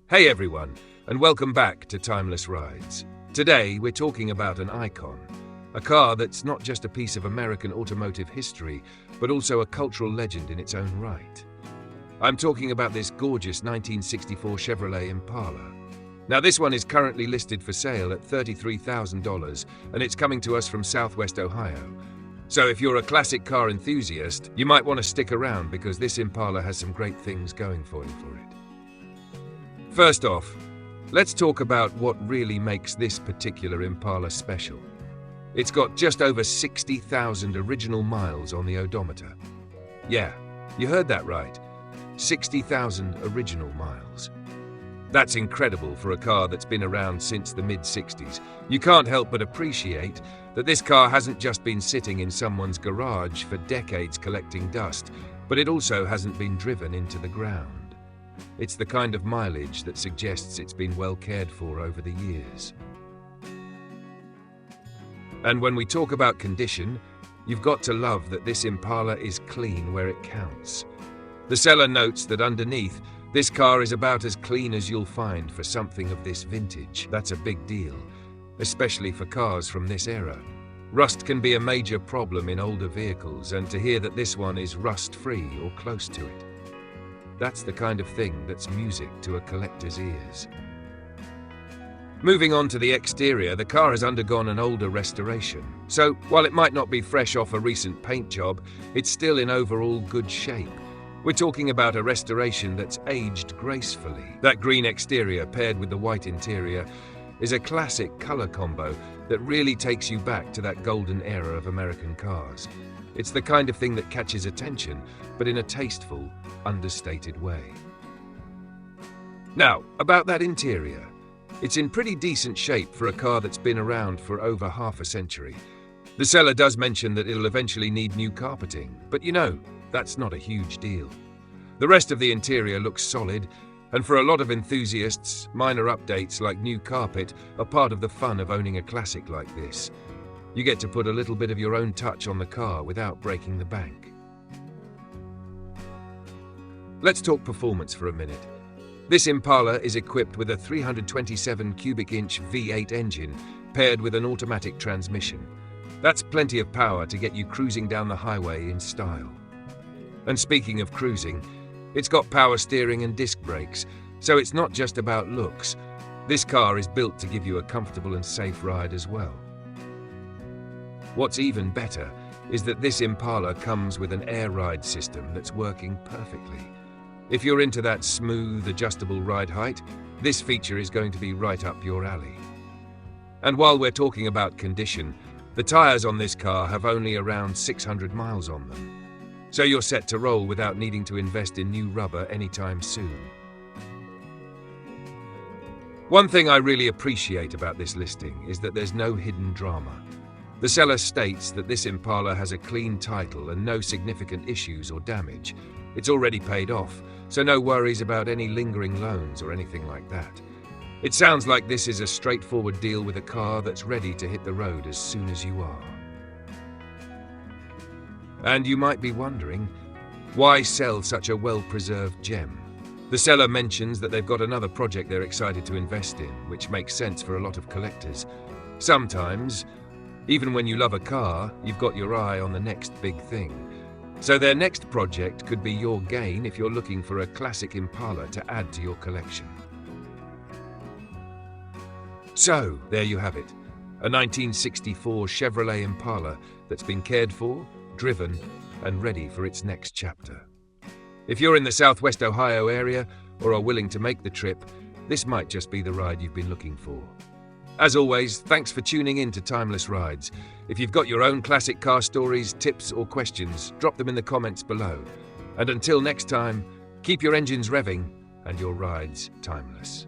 Hey everyone, and welcome back to Timeless Rides. Today we're talking about an icon, a car that's not just a piece of American automotive history, but also a cultural legend in its own right. I'm talking about this gorgeous 1964 Chevrolet Impala. Now this one is currently listed for sale at $33,000, and it's coming to us from Southwest Ohio. So if you're a classic car enthusiast, you might want to stick around because this Impala has some great things going for it. First off, let's talk about what really makes this particular Impala special. It's got just over 60,000 original miles on the odometer. Yeah, you heard that right. 60,000 original miles. That's incredible for a car that's been around since the mid-60s. You can't help but appreciate that this car hasn't just been sitting in someone's garage for decades collecting dust, but it also hasn't been driven into the ground. It's the kind of mileage that suggests it's been well cared for over the years. And when we talk about condition, you've got to love that this Impala is clean where it counts. The seller notes that underneath, this car is about as clean as you'll find for something of this vintage. That's a big deal, especially for cars from this era. Rust can be a major problem in older vehicles, and to hear that this one is rust-free or close to it, that's the kind of thing that's music to a collector's ears. Moving on to the exterior, the car has undergone an older restoration. So, while it might not be fresh off a recent paint job, it's still in overall good shape. We're talking about a restoration that's aged gracefully. That green exterior paired with the white interior is a classic color combo that really takes you back to that golden era of American cars. It's the kind of thing that catches attention, but in a tasteful, understated way. Now, about that interior. It's in pretty decent shape for a car that's been around for over half a century. The seller does mention that it'll eventually need new carpeting, but that's not a huge deal. The rest of the interior looks solid, and for a lot of enthusiasts, minor updates like new carpet are part of the fun of owning a classic like this. You get to put a little bit of your own touch on the car without breaking the bank. Let's talk performance for a minute. This Impala is equipped with a 327 cubic inch V8 engine paired with an automatic transmission. That's plenty of power to get you cruising down the highway in style. And speaking of cruising, it's got power steering and disc brakes, so it's not just about looks. This car is built to give you a comfortable and safe ride as well. What's even better is that this Impala comes with an air ride system that's working perfectly. If you're into that smooth, adjustable ride height, this feature is going to be right up your alley. And while we're talking about condition, the tires on this car have only around 600 miles on them. So you're set to roll without needing to invest in new rubber anytime soon. One thing I really appreciate about this listing is that there's no hidden drama. The seller states that this Impala has a clean title and no significant issues or damage. It's already paid off, so no worries about any lingering loans or anything like that. It sounds like this is a straightforward deal with a car that's ready to hit the road as soon as you are. And you might be wondering, why sell such a well-preserved gem? The seller mentions that they've got another project they're excited to invest in, which makes sense for a lot of collectors. Sometimes, even when you love a car, you've got your eye on the next big thing. So their next project could be your gain if you're looking for a classic Impala to add to your collection. So, there you have it. A 1964 Chevrolet Impala that's been cared for, driven, and ready for its next chapter. If you're in the Southwest Ohio area or are willing to make the trip, this might just be the ride you've been looking for. As always, thanks for tuning in to Timeless Rides. If you've got your own classic car stories, tips, or questions, drop them in the comments below. And until next time, keep your engines revving and your rides timeless.